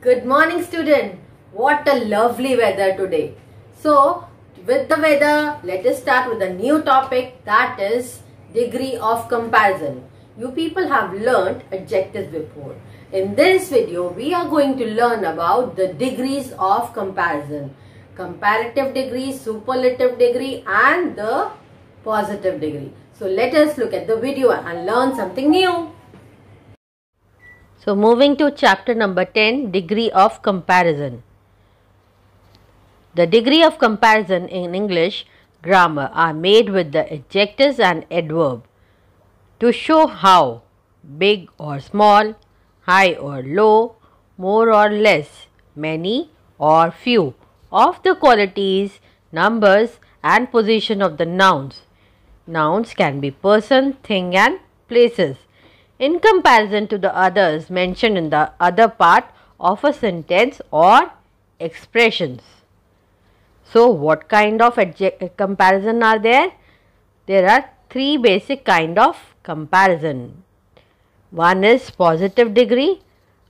Good morning, student. What a lovely weather today. So, with the weather, let us start with a new topic, that is degree of comparison. You people have learnt adjectives before. In this video, we are going to learn about the degrees of comparison. Comparative degree, superlative degree and the positive degree. So, let us look at the video and learn something new. So, moving to chapter number 10, degree of comparison. The degree of comparison in English grammar are made with the adjectives and adverb to show how big or small, high or low, more or less, many or few of the qualities, numbers and position of the nouns. Nouns can be person, thing and places in comparison to the others mentioned in the other part of a sentence or expressions. So, what kind of comparison are there? There are three basic kind of comparison. One is positive degree,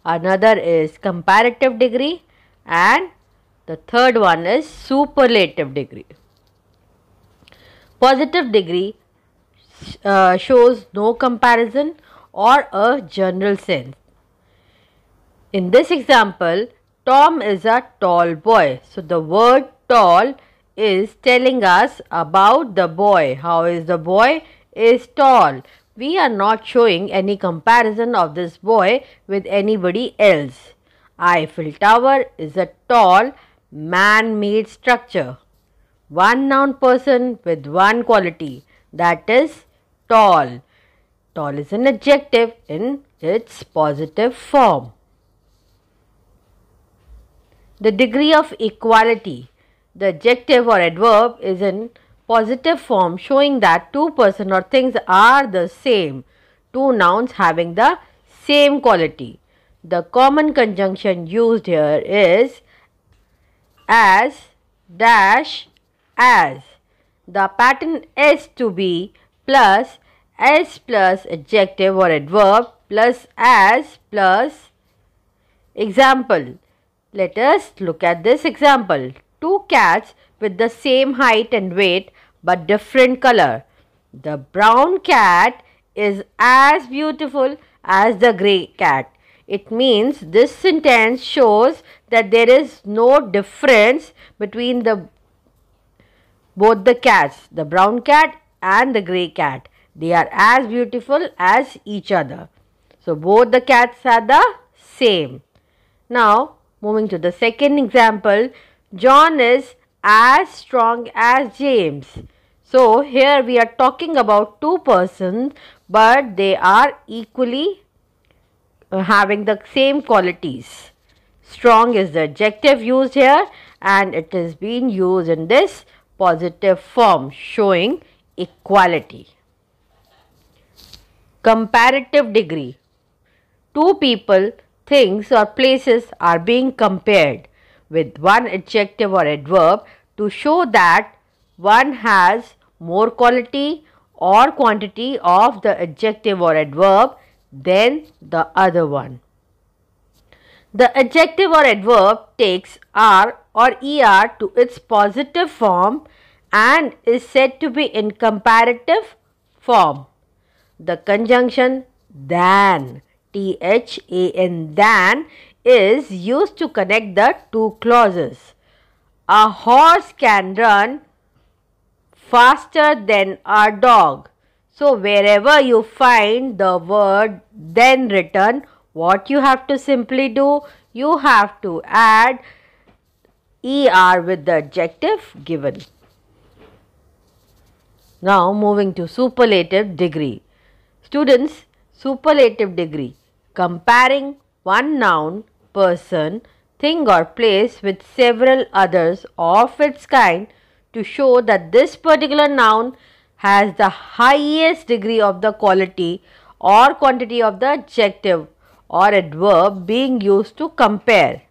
another is comparative degree and the third one is superlative degree. Positive degree shows no comparison or a general sense. In this example, Tom is a tall boy. So, the word tall is telling us about the boy. How is the boy? Is tall. We are not showing any comparison of this boy with anybody else. Eiffel Tower is a tall man-made structure. One noun person with one quality, that is tall. Tall is an adjective in its positive form. The degree of equality. The adjective or adverb is in positive form showing that two persons or things are the same. Two nouns having the same quality. The common conjunction used here is as, dash, as. The pattern is to be plus as plus adjective or adverb plus as plus example. Let us look at this example. Two cats with the same height and weight but different color. The brown cat is as beautiful as the grey cat. It means this sentence shows that there is no difference between both the cats, the brown cat and the grey cat. They are as beautiful as each other. So, both the cats are the same. Now, moving to the second example, John is as strong as James. So, here we are talking about two persons, but they are equally having the same qualities. Strong is the adjective used here and it is being used in this positive form showing equality. Comparative degree. Two people, things or places are being compared with one adjective or adverb to show that one has more quality or quantity of the adjective or adverb than the other one. The adjective or adverb takes R or ER to its positive form and is said to be in comparative form. The conjunction than, THAN, than is used to connect the two clauses. A horse can run faster than a dog. So, wherever you find the word then written, what you have to simply do? You have to add ER with the adjective given. Now, moving to superlative degree. Students, superlative degree, comparing one noun, person, thing or place with several others of its kind to show that this particular noun has the highest degree of the quality or quantity of the adjective or adverb being used to compare.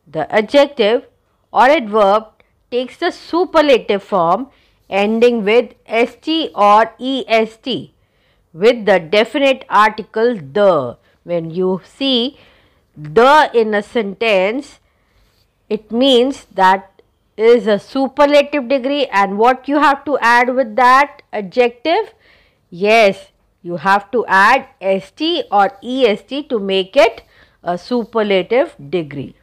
The adjective or adverb takes the superlative form ending with st or est with the definite article the. When you see the in a sentence, it means that is a superlative degree. And what you have to add with that adjective? Yes, you have to add st or est to make it a superlative degree.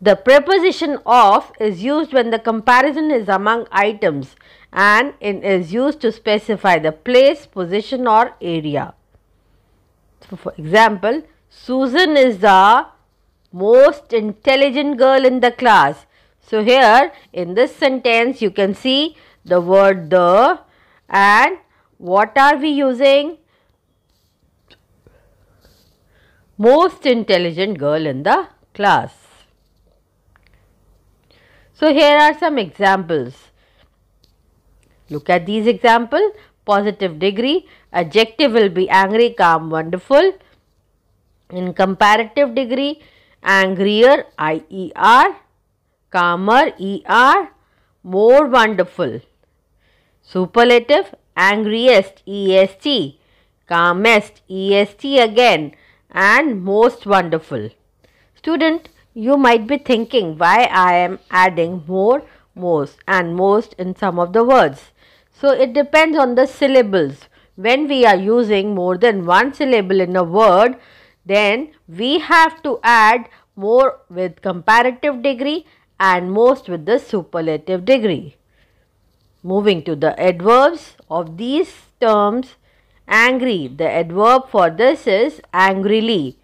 The preposition of is used when the comparison is among items and it is used to specify the place, position or area. So, for example, Susan is the most intelligent girl in the class. So, here in this sentence you can see the word the, and what are we using? Most intelligent girl in the class. So, here are some examples. Look at these examples. Positive degree, adjective will be angry, calm, wonderful. In comparative degree, angrier, IER, calmer, ER, more wonderful. Superlative, angriest, EST, calmest, EST again, and most wonderful. Student, you might be thinking why I am adding more, most and most in some of the words. So, it depends on the syllables. When we are using more than one syllable in a word, then we have to add more with comparative degree and most with the superlative degree. Moving to the adverbs of these terms, angry, the adverb for this is angrily,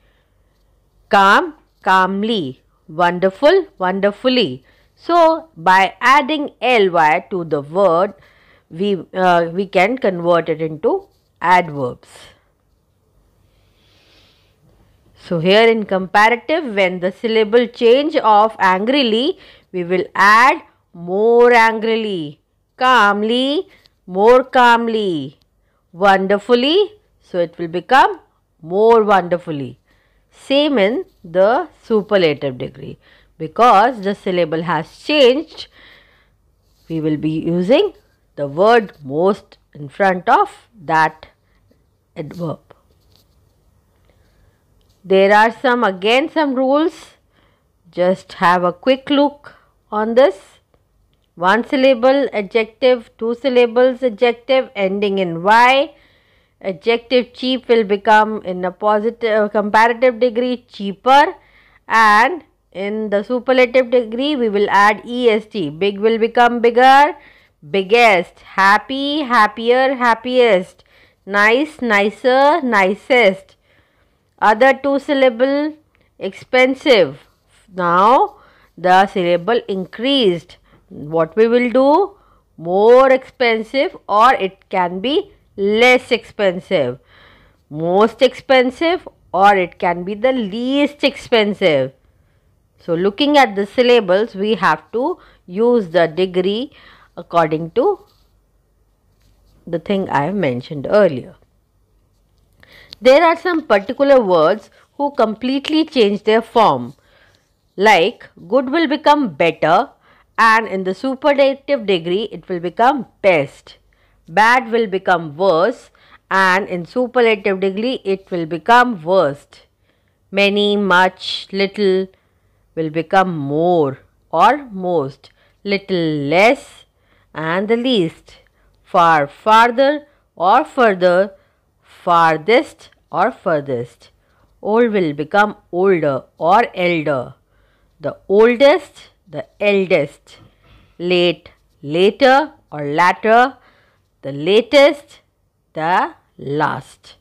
calm, calmly, wonderful, wonderfully. So, by adding ly to the word, we can convert it into adverbs. So, here in comparative, when the syllable change of angrily, we will add more angrily, calmly, more calmly, wonderfully, so it will become more wonderfully. Same in the superlative degree, because the syllable has changed, we will be using the word most in front of that adverb. There are some rules. Just have a quick look on this. One syllable adjective, two syllables adjective ending in y. Adjective cheap will become in a positive comparative degree cheaper, and in the superlative degree we will add est. Big will become bigger, biggest. Happy, happier, happiest. Nice, nicer, nicest. Other two syllable expensive. Now the syllable increased. What we will do? More expensive, or it can be less expensive. Most expensive, or it can be the least expensive. So, looking at the syllables, we have to use the degree according to the thing I have mentioned earlier. There are some particular words who completely change their form, like good will become better, and in the superlative degree it will become best. Bad will become worse, and in superlative degree it will become worst. Many, much, little will become more or most. Little, less, and the least. Far, farther or further. Farthest or furthest. Old will become older or elder. The oldest, the eldest. Late, later or latter. The latest, the last.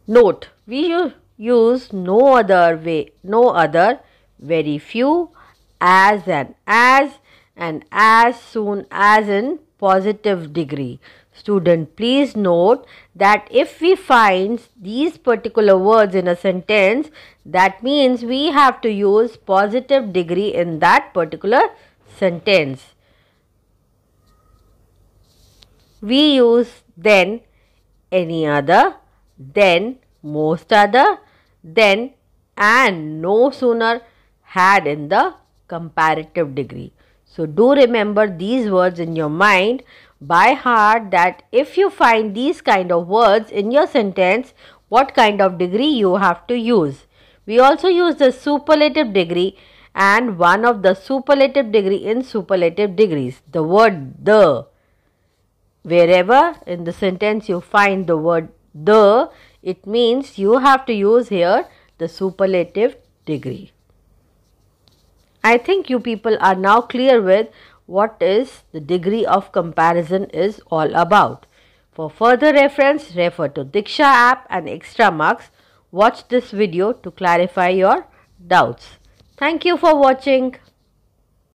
Note, we use no other way, no other, very few, as, and as soon as in positive degree. Student, please note that if we find these particular words in a sentence, that means we have to use positive degree in that particular sentence. We use then, any other, then, most other, then, and no sooner had in the comparative degree. So, do remember these words in your mind by heart, that if you find these kind of words in your sentence, what kind of degree you have to use. We also use the superlative degree and one of the superlative degree in superlative degrees, the word the. Wherever in the sentence you find the word the, it means you have to use here the superlative degree. I think you people are now clear with what is the degree of comparison is all about. For further reference, refer to Diksha app and Extra Marks. Watch this video to clarify your doubts. Thank you for watching.